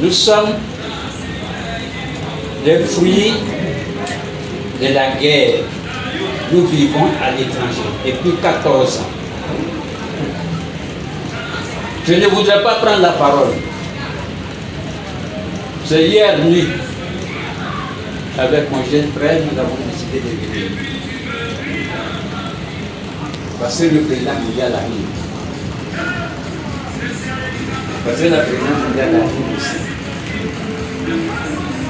Nous sommes les fruits de la guerre. Nous vivons à l'étranger depuis 14 ans. Je ne voudrais pas prendre la parole. C'est hier nuit, avec mon jeune frère, nous avons décidé de venir. Parce que le président mondial arrive. Parce que le président mondial arrive aussi.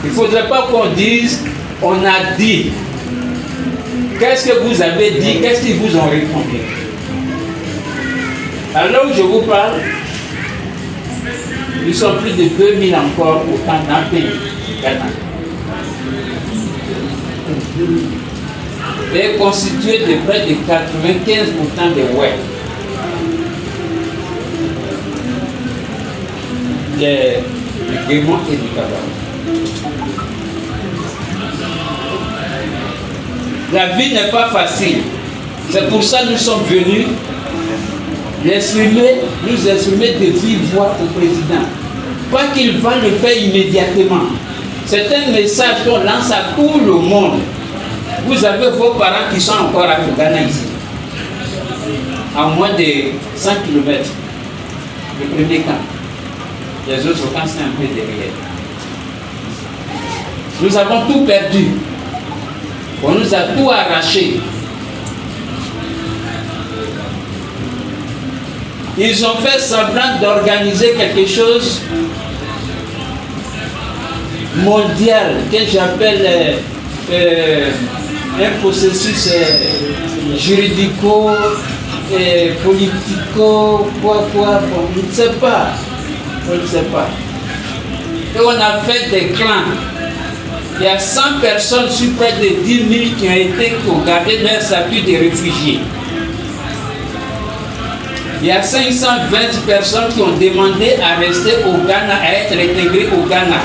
Il ne faudrait pas qu'on dise, on a dit. Qu'est-ce que vous avez dit? Qu'est-ce qu'ils vous ont répondu? Alors où je vous parle, nous sommes plus de 2000 encore au temps d'un pays, Ghana. Et constitué de près de 95% des Ouest. Du Guémon et du Kabbalah. La vie n'est pas facile. C'est pour ça que nous sommes venus nous exprimer de vive voix au président. Pas qu'il va le faire immédiatement. C'est un message qu'on lance à tout le monde. Vous avez vos parents qui sont encore à Ghana ici. À moins de 100 km. Le premier camp. Les autres camps, c'est un peu derrière. Nous avons tout perdu. On nous a tout arraché. Ils ont fait semblant d'organiser quelque chose mondial que j'appelle un processus juridico, politico, quoi, on ne sait pas. On ne sait pas. Et on a fait des clans. Il y a 100 personnes sur près de 10 000 qui ont été pour garder leur statut de réfugiés. Il y a 520 personnes qui ont demandé à rester au Ghana, à être intégrées au Ghana.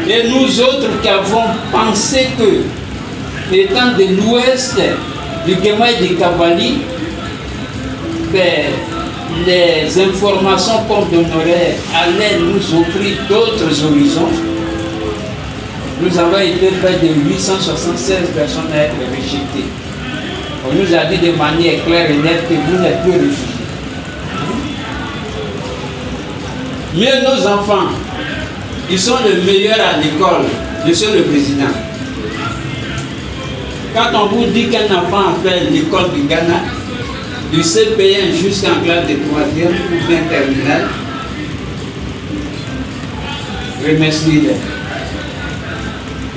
Et nous autres qui avons pensé que, étant de l'ouest du Guéma et du Kabali, les informations qu'on donnerait allaient nous offrir d'autres horizons. Nous avons été près de 876 personnes à être rejetées. On nous a dit de manière claire et nette que vous n'êtes plus réfugiés. Mais nos enfants, ils sont les meilleurs à l'école. Je suis le président. Quand on vous dit qu'un enfant a fait l'école du Ghana, du CP1 jusqu'en classe de 3e ou bien terminale, remerciez-les.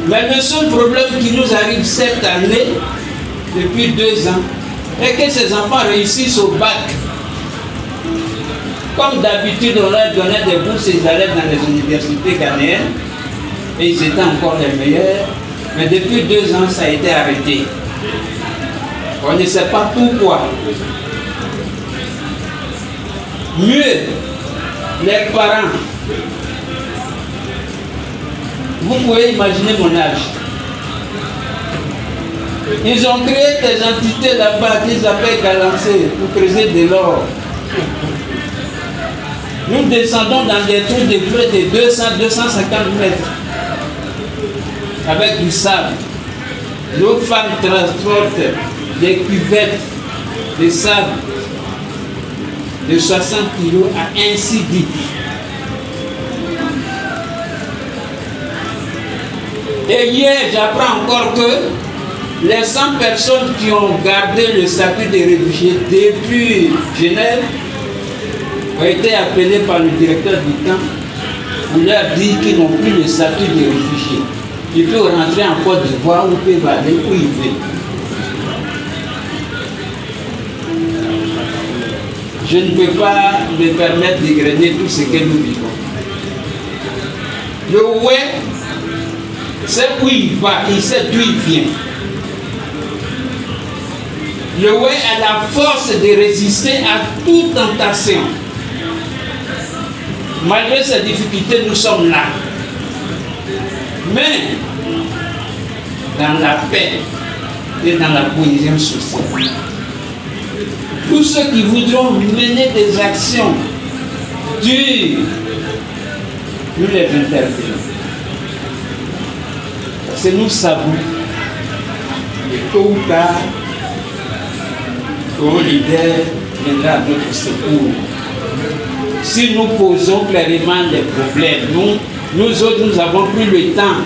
Mais le seul problème qui nous arrive cette année, depuis 2 ans, est que ces enfants réussissent au bac. Comme d'habitude, on leur donnait des bourses, ils allaient dans les universités ghanéennes, et ils étaient encore les meilleurs. Mais depuis 2 ans, ça a été arrêté. On ne sait pas pourquoi. Mieux, les parents. Vous pouvez imaginer mon âge. Ils ont créé des entités là-bas qu'ils appellent Galancé pour creuser de l'or. Nous descendons dans des trous de près de 200-250 mètres avec du sable. Nos femmes transportent des cuvettes de sable de 60 kg à ainsi dit. Et hier, j'apprends encore que les 100 personnes qui ont gardé le statut de réfugiés depuis Genève ont été appelées par le directeur du camp pour leur dire qu'ils n'ont plus le statut de réfugiés. Ils peuvent rentrer en Côte d'Ivoire ou peuvent aller où ils veulent. Je ne peux pas me permettre de grainer tout ce que nous vivons. Le ouais, c'est où il va, il sait d'où il vient. Le ouais a la force de résister à toute tentation. Malgré ces difficultés, nous sommes là. Mais dans la paix et dans la cohésion sociale. Tous ceux qui voudront mener des actions dure, nous les interpellons. Parce que nous savons que tôt ou tard, un leader viendra à notre secours. Si nous posons clairement les problèmes, nous autres, nous avons pris le temps,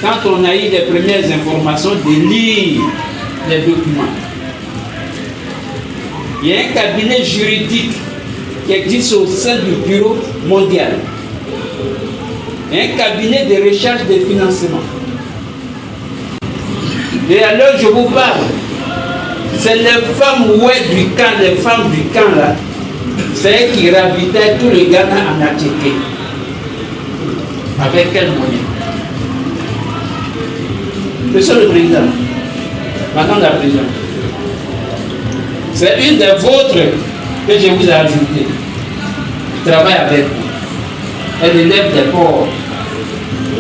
quand on a eu les premières informations, de lire les documents. Il y a un cabinet juridique qui existe au sein du Bureau mondial. Il y a un cabinet de recherche de financement. Et alors je vous parle, c'est les femmes du camp, les femmes du camp là, c'est elles qui ravitaient tout le Ghana en Attiqué. Avec quel moyen? Monsieur le Président, Madame la Présidente, c'est une des vôtres que je vous ai ajoutée. Je travaille avec vous. Elle élève des porcs.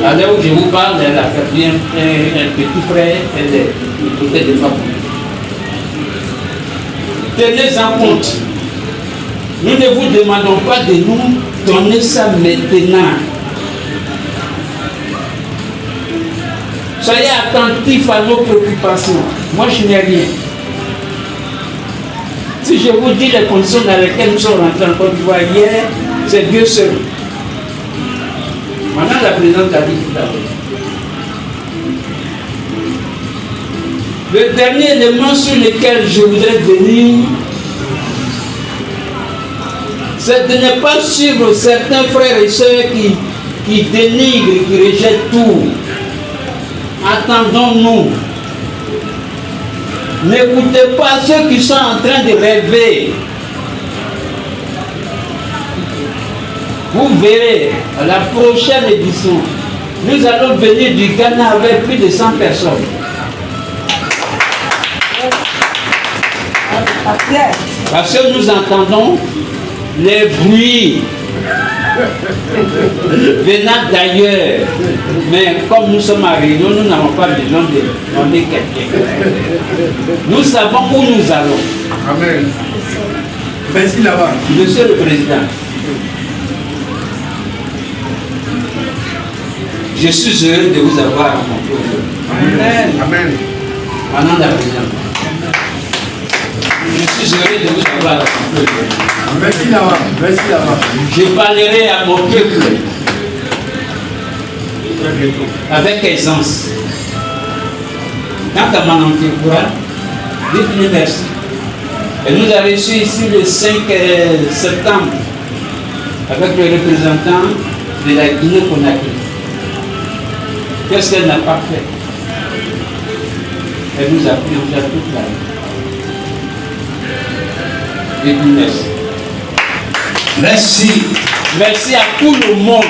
À l'heure où je vous parle, elle a perdu un petit frère, elle est peut-être de femme. Tenez en compte. Nous ne vous demandons pas de nous donner ça maintenant. Soyez attentifs à nos préoccupations. Moi, je n'ai rien. Si je vous dis les conditions dans lesquelles nous sommes rentrés en Côte d'Ivoire hier, c'est Dieu seul. Madame la Présidente a dit tout à l'heure. Le dernier élément sur lequel je voudrais venir, c'est de ne pas suivre certains frères et sœurs qui dénigrent, qui rejettent tout. Attendons-nous. N'écoutez pas ceux qui sont en train de rêver. Vous verrez, à la prochaine édition, nous allons venir du Ghana avec plus de 100 personnes. Parce que nous entendons les bruits venant d'ailleurs. Mais comme nous sommes à Réunion, nous n'avons pas besoin de nommer quelqu'un. Nous savons où nous allons. Amen. Merci là-bas. Monsieur le Président, je suis heureux de vous avoir rencontré aujourd'hui. Amen. Amen. Madame la Présidente, je suis heureux de vous avoir rencontré aujourd'hui. Merci là-bas. Merci là-bas. Je parlerai à mon peuple avec aisance. Quant à Manantékoura, dites-lui merci. Elle nous a reçus ici le 5 septembre avec le représentant de la Guinée-Conakry. Qu'est-ce qu'elle n'a pas fait? Elle nous a pris en charge toute la vie. Dites-lui merci. Merci. Merci à tout le monde,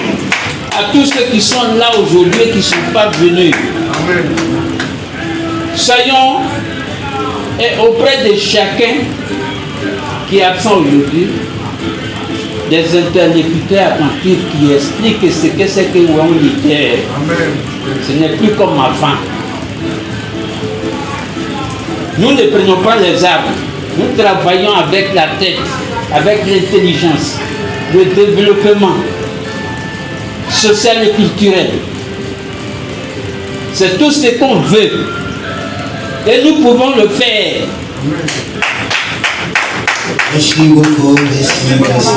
à tous ceux qui sont là aujourd'hui et qui ne sont pas venus. Amen. Soyons auprès de chacun qui est absent aujourd'hui, des interlocuteurs attentifs qui expliquent ce que c'est que un leader. Amen. Ce n'est plus comme avant. Nous ne prenons pas les armes, nous travaillons avec la tête, avec l'intelligence, le développement social et culturel. C'est tout ce qu'on veut. Et nous pouvons le faire. Merci beaucoup. Merci.